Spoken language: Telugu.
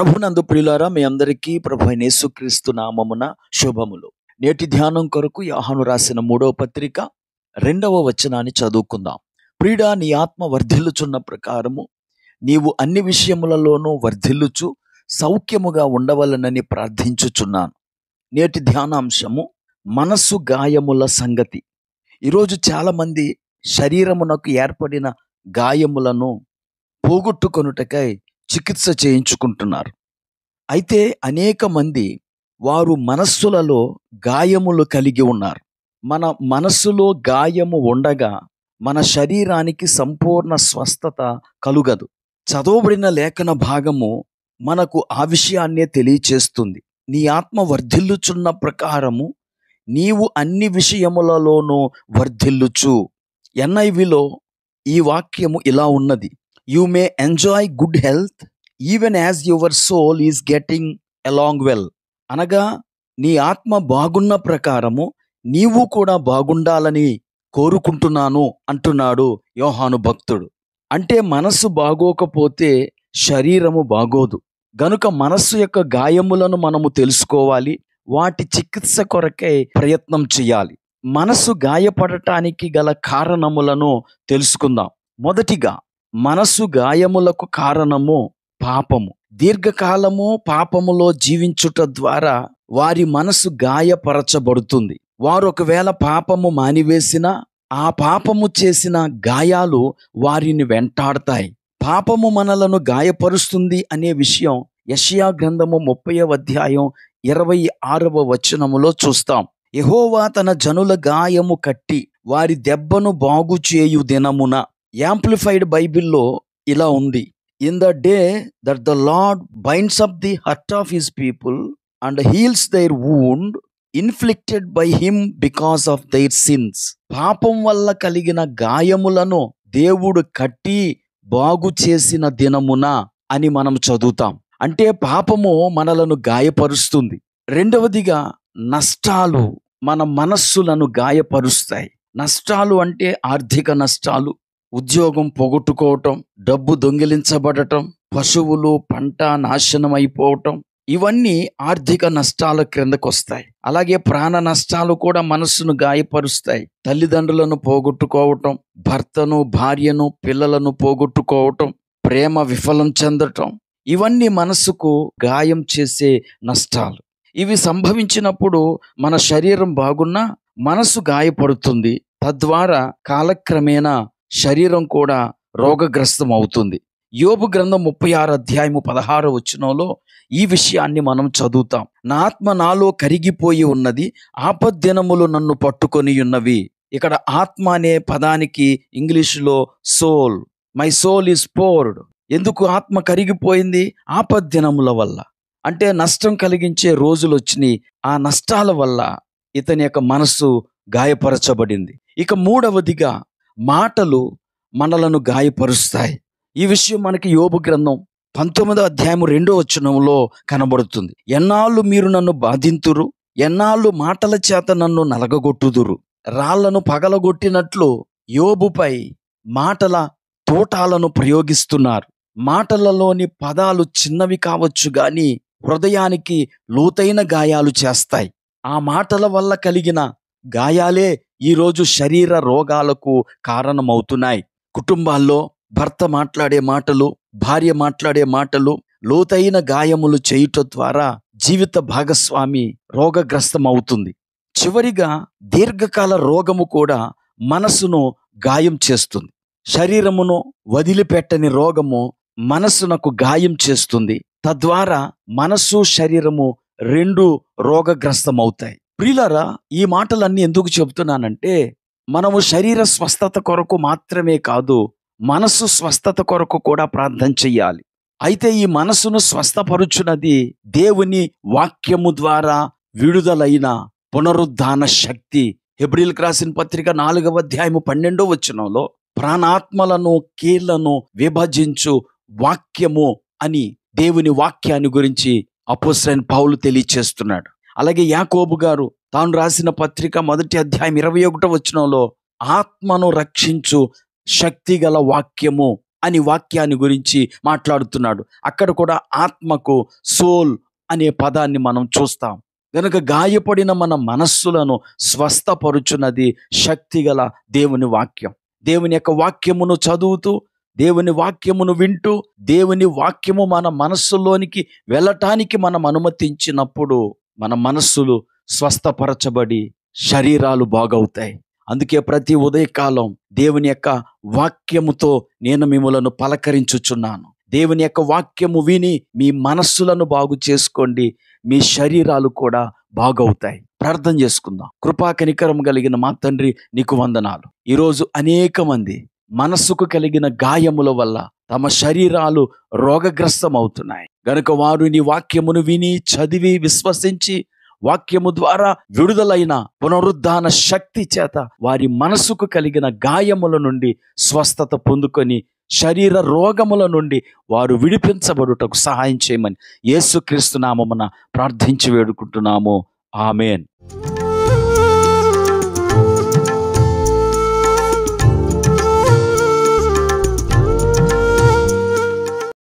ప్రభునందు ప్రియులారా, మీ అందరికీ ప్రభు అయిన యేసుక్రీస్తు నామమున శుభములు. నేటి ధ్యానం కొరకు యోహాను రాసిన 3వ పత్రిక 2వ వచనాన్ని చదువుకుందాం. ప్రియుడా, నీ ఆత్మ వర్ధిల్లుచున్న ప్రకారము నీవు అన్ని విషయములలోనూ వర్ధిల్లుచు సౌఖ్యముగా ఉండవలనని ప్రార్థించుచున్నాను. నేటి ధ్యానాంశము మనస్సు గాయముల సంగతి. ఈరోజు చాలామంది శరీరమునకు ఏర్పడిన గాయములను పోగొట్టుకొనుటకై చికిత్స చేయించుకుంటున్నారు. అయితే అనేక మంది వారు మనస్సులలో గాయములు కలిగి ఉన్నారు. మన మనస్సులో గాయము ఉండగా మన శరీరానికి సంపూర్ణ స్వస్థత కలుగదు. చదవబడిన లేఖన భాగము మనకు ఆ విషయాన్నే తెలియచేస్తుంది. నీ ఆత్మ వర్ధిల్లుచున్న ప్రకారము నీవు అన్ని విషయములలోనూ వర్ధిల్లుచు. NIVలో ఈ వాక్యము ఇలా ఉన్నది: You may enjoy good health even as your soul is getting along well. అనగా నీ ఆత్మ బాగున్న ప్రకారము నీవు కూడా బాగుండాలని కోరుకుంటున్నాను అంటున్నాడు యోహాను భక్తుడు. అంటే మనస్సు బాగోకపోతే శరీరము బాగోదు. గనుక మనస్సు యొక్క గాయములను మనము తెలుసుకోవాలి, వాటి చికిత్స కొరకై ప్రయత్నం చేయాలి. మనస్సు గాయపడటానికి గల కారణములను తెలుసుకుందాం. మొదటిగా, మనస్సు గాయములకు కారణము పాపము. దీర్ఘకాలము పాపములో జీవించుట ద్వారా వారి మనస్సు గాయపరచబడుతుంది. వారు ఒకవేళ పాపము మానివేసినా ఆ పాపము చేసిన గాయాలు వారిని వెంటాడతాయి. పాపము మనలను గాయపరుస్తుంది అనే విషయం యెషయా గ్రంథము 30వ అధ్యాయం 26వ వచనములో చూస్తాం. యెహోవా తన జనుల గాయము కట్టి వారి దెబ్బను బాగు చేయు దినమున. యాంప్లిఫైడ్ బైబిల్లో ఇలా ఉంది: in the day that the lord binds up the hurt of his people and heels their wound inflicted by him because of their since. పాపం వల్ల కలిగిన గాయములను దేవుడు కట్టి బాగు చేసిన దినమున అని మనం చదువుతాం. అంటే పాపము మనలను గాయపరుస్తుంది. రెండవదిగా, నష్టాలు మన మనస్సులను గాయపరుస్తాయి. నష్టాలు అంటే ఆర్థిక నష్టాలు, ఉద్యోగం పోగొట్టుకోవటం, డబ్బు దొంగిలించబడటం, పశువులు పంట నాశనం అయిపోవటం, ఇవన్నీ ఆర్థిక నష్టాల క్రిందకు వస్తాయి. అలాగే ప్రాణ నష్టాలు కూడా మనస్సును గాయపరుస్తాయి. తల్లిదండ్రులను పోగొట్టుకోవటం, భర్తను భార్యను పిల్లలను పోగొట్టుకోవటం, ప్రేమ విఫలం చెందటం, ఇవన్నీ మనస్సుకు గాయం చేసే నష్టాలు. ఇవి సంభవించినప్పుడు మన శరీరం బాగున్నా మనస్సు గాయపడుతుంది. తద్వారా కాలక్రమేణా శరీరం కూడా రోగగ్రస్తం అవుతుంది. యోబు గ్రంథం 36వ అధ్యాయము 16వ వచనంలో ఈ విషయాన్ని మనం చదువుతాం. నా ఆత్మ నాలో కరిగిపోయి ఉన్నది, ఆపద్దినములు నన్ను పట్టుకొని ఉన్నవి. ఇక్కడ ఆత్మ అనే పదానికి ఇంగ్లీషులో soul. My soul is poured. ఎందుకు ఆత్మ కరిగిపోయింది? ఆపద్దినముల వల్ల. అంటే నష్టం కలిగించే రోజులు వచ్చినాయి. ఆ నష్టాల వల్ల ఇతని యొక్క మనస్సు గాయపరచబడింది. ఇక మూడవదిగా, మాటలు మనలను గాయపరుస్తాయి. ఈ విషయం మనకి యోబు గ్రంథం 19వ అధ్యాయము 2వ వచనంలో కనబడుతుంది. ఎన్నాళ్ళు మీరు నన్ను బాధింతురు, ఎన్నాళ్ళు మాటల చేత నన్ను నలగగొట్టుదురు. రాళ్లను పగలగొట్టినట్లు యోబుపై మాటల తోటాలను ప్రయోగిస్తున్నారు. మాటలలోని పదాలు చిన్నవి కావచ్చు గాని హృదయానికి లోతైన గాయాలు చేస్తాయి. ఆ మాటల వల్ల కలిగిన గాయాలే ఈరోజు శరీర రోగాలకు కారణమవుతున్నాయి. కుటుంబాల్లో భర్త మాట్లాడే మాటలు, భార్య మాట్లాడే మాటలు లోతైన గాయములు చేయుట ద్వారా జీవిత భాగస్వామి రోగగ్రస్తం అవుతుంది. చివరిగా, దీర్ఘకాల రోగము కూడా మనసును గాయం చేస్తుంది. శరీరమును వదిలిపెట్టని రోగము మనస్సునకు గాయం చేస్తుంది. తద్వారా మనస్సు శరీరము రెండు రోగగ్రస్తం అవుతాయి. ప్రియులారా, ఈ మాటలన్నీ ఎందుకు చెబుతున్నానంటే, మనము శరీర స్వస్థత కొరకు మాత్రమే కాదు, మనస్సు స్వస్థత కొరకు కూడా ప్రార్థన చెయ్యాలి. అయితే ఈ మనస్సును స్వస్థపరుచున్నది దేవుని వాక్యము ద్వారా విడుదలైన పునరుద్ధాన శక్తి. హెబ్రీయులకు రాసిన పత్రిక 4వ అధ్యాయము 12వ వచనంలో ప్రాణాత్మలను కీళ్లను విభజించు వాక్యము అని దేవుని వాక్యాన్ని గురించి అపోస్తలుడైన పౌలు తెలియచేస్తున్నాడు. అలాగే యాకోబు గారు తాను రాసిన పత్రిక 1వ అధ్యాయం 21వ వచనంలో ఆత్మను రక్షించు శక్తిగల వాక్యము అని వాక్యాన్ని గురించి మాట్లాడుతున్నాడు. అక్కడ కూడా ఆత్మకు సోల్ అనే పదాన్ని మనం చూస్తాం. గనుక గాయపడిన మన మనస్సులను స్వస్థపరుచున్నది శక్తిగల దేవుని వాక్యం. దేవుని యొక్క వాక్యమును చదువుతూ, దేవుని వాక్యమును వింటూ, దేవుని వాక్యము మన మనస్సులోనికి వెళ్ళటానికి మనం అనుమతించినప్పుడు మన మనస్సులు స్వస్థపరచబడి శరీరాలు బాగవుతాయి. అందుకే ప్రతి ఉదయకాలం దేవుని యొక్క వాక్యముతో నేను మిమ్మలను పలకరించుచున్నాను. దేవుని యొక్క వాక్యము విని మీ మనస్సులను బాగు చేసుకోండి, మీ శరీరాలు కూడా బాగవుతాయి. ప్రార్థన చేసుకుందాం. కృపా కనికరం కలిగిన మా తండ్రి, నీకు వందనాలు. ఈరోజు అనేక మంది మనస్సుకు కలిగిన గాయముల వల్ల తమ శరీరాలు రోగగ్రస్తం అవుతున్నాయి. గనుక వారు నీ వాక్యమును విని, చదివి, విశ్వసించి వాక్యము ద్వారా విడుదలైన పునరుద్ధాన శక్తి చేత వారి మనసుకు కలిగిన గాయముల నుండి స్వస్థత పొందుకొని శరీర రోగముల నుండి వారు విడిపించబడుటకు సహాయం చేయమని యేసుక్రీస్తు నామమున ప్రార్థించి వేడుకుంటున్నాము. ఆమేన్.